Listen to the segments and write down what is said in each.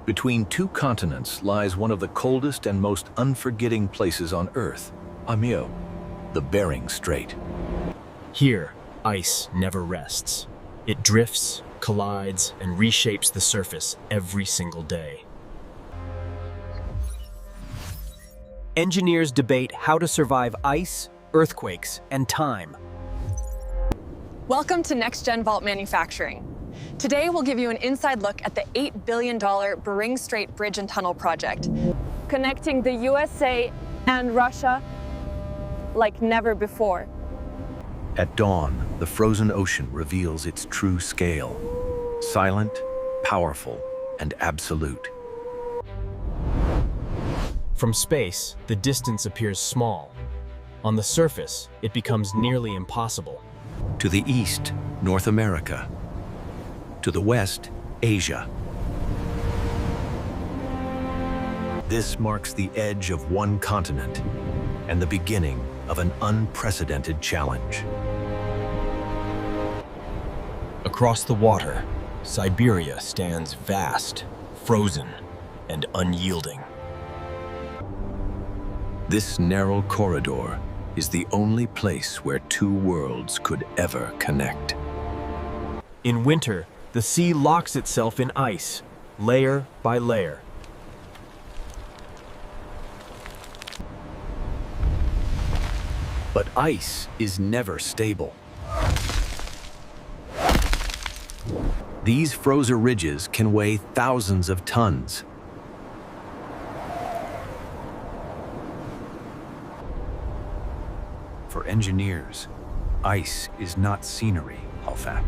Between two continents lies one of the coldest and most unforgiving places on Earth, Amio, the Bering Strait. Here, ice never rests. It drifts, collides, and reshapes the surface every single day. Engineers debate how to survive ice, earthquakes, and time. Welcome to NEXTGEN Vault Manufacturing. Today we'll give you an inside look at the $8 billion Bering Strait Bridge and Tunnel project, connecting the USA and Russia like never before. At dawn, the frozen ocean reveals its true scale. Silent, powerful, and absolute. From space, the distance appears small. On the surface, it becomes nearly impossible. To the east, North America. To the west, Asia. This marks the edge of one continent and the beginning of an unprecedented challenge. Across the water, Siberia stands vast, frozen, and unyielding. This narrow corridor is the only place where two worlds could ever connect. In winter, the sea locks itself in ice, layer by layer. But ice is never stable. These frozen ridges can weigh thousands of tons. For engineers, ice is not scenery, Alpha.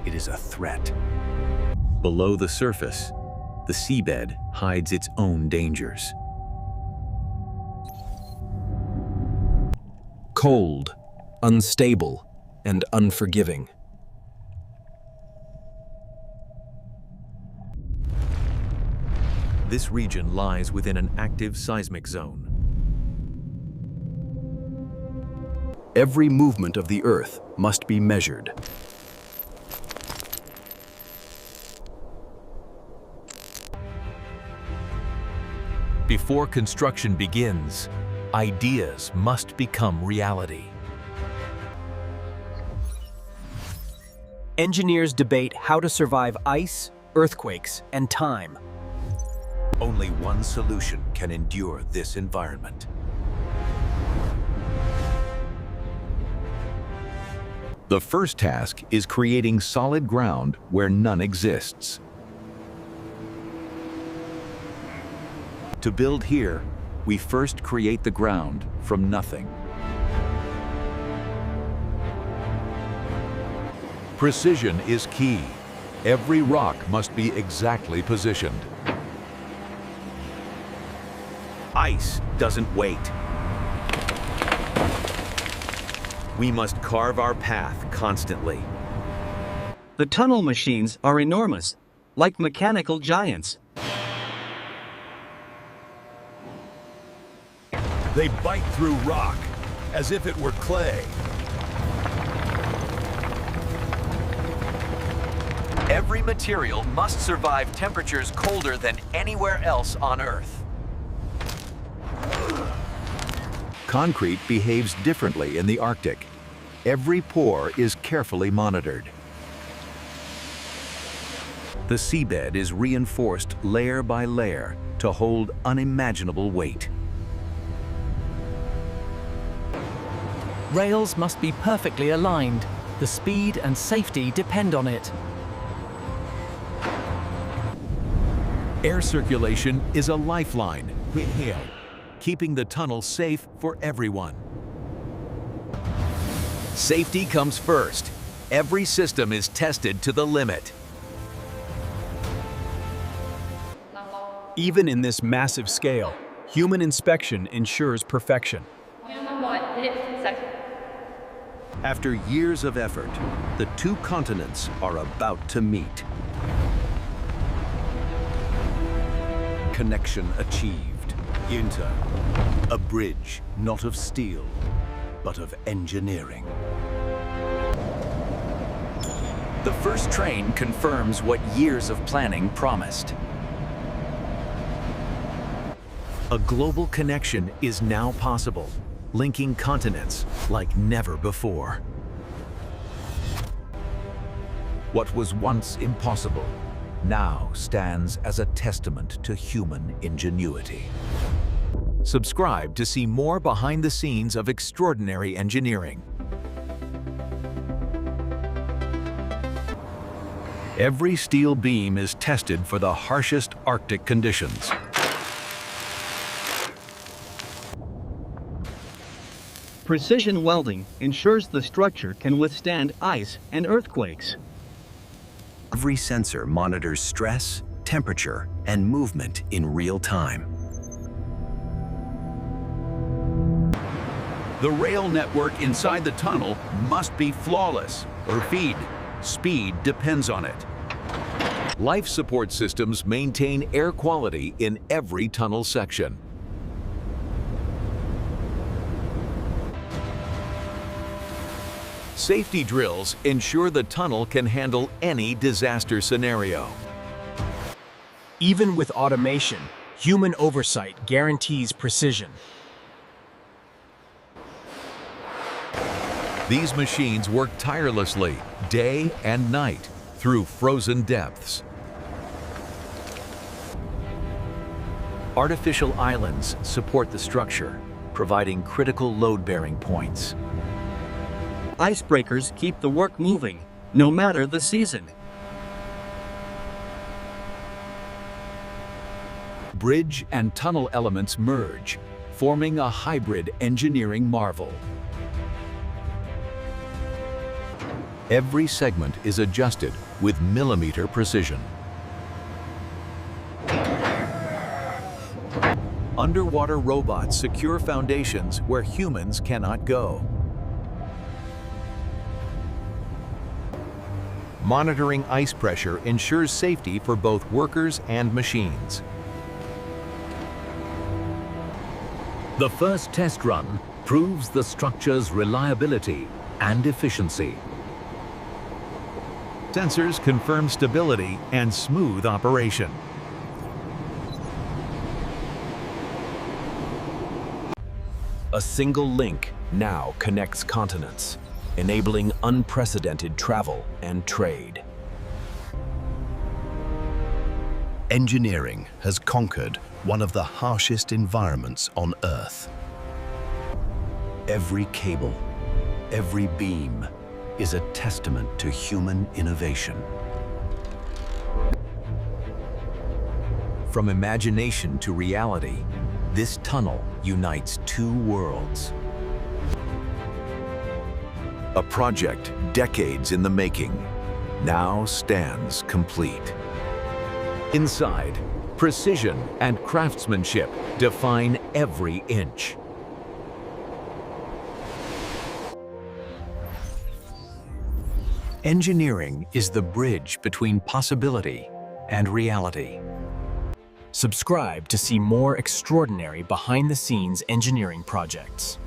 It is a threat. Below the surface, the seabed hides its own dangers. Cold, unstable, and unforgiving. This region lies within an active seismic zone. Every movement of the Earth must be measured. Before construction begins, ideas must become reality. Engineers debate how to survive ice, earthquakes, and time. Only one solution can endure this environment. The first task is creating solid ground where none exists. To build here, we first create the ground from nothing. Precision is key. Every rock must be exactly positioned. Ice doesn't wait. We must carve our path constantly. The tunnel machines are enormous, like mechanical giants. They bite through rock, as if it were clay. Every material must survive temperatures colder than anywhere else on Earth. Concrete behaves differently in the Arctic. Every pore is carefully monitored. The seabed is reinforced layer by layer to hold unimaginable weight. Rails must be perfectly aligned. The speed and safety depend on it. Air circulation is a lifeline, keeping the tunnel safe for everyone. Safety comes first. Every system is tested to the limit. Even in this massive scale, human inspection ensures perfection. After years of effort, the two continents are about to meet. Connection achieved. Into a bridge not of steel, but of engineering. The first train confirms what years of planning promised. A global connection is now possible, linking continents like never before. What was once impossible now stands as a testament to human ingenuity. Subscribe to see more behind the scenes of extraordinary engineering. Every steel beam is tested for the harshest Arctic conditions. Precision welding ensures the structure can withstand ice and earthquakes. Every sensor monitors stress, temperature, and movement in real time. The rail network inside the tunnel must be flawless, or speed depends on it. Life support systems maintain air quality in every tunnel section. Safety drills ensure the tunnel can handle any disaster scenario. Even with automation, human oversight guarantees precision. These machines work tirelessly, day and night, through frozen depths. Artificial islands support the structure, providing critical load-bearing points. Icebreakers keep the work moving, no matter the season. Bridge and tunnel elements merge, forming a hybrid engineering marvel. Every segment is adjusted with millimeter precision. Underwater robots secure foundations where humans cannot go. Monitoring ice pressure ensures safety for both workers and machines. The first test run proves the structure's reliability and efficiency. Sensors confirm stability and smooth operation. A single link now connects continents, enabling unprecedented travel and trade. Engineering has conquered one of the harshest environments on Earth. Every cable, every beam is a testament to human innovation. From imagination to reality, this tunnel unites two worlds. A project decades in the making now stands complete. Inside, precision and craftsmanship define every inch. Engineering is the bridge between possibility and reality. Subscribe to see more extraordinary behind-the-scenes engineering projects.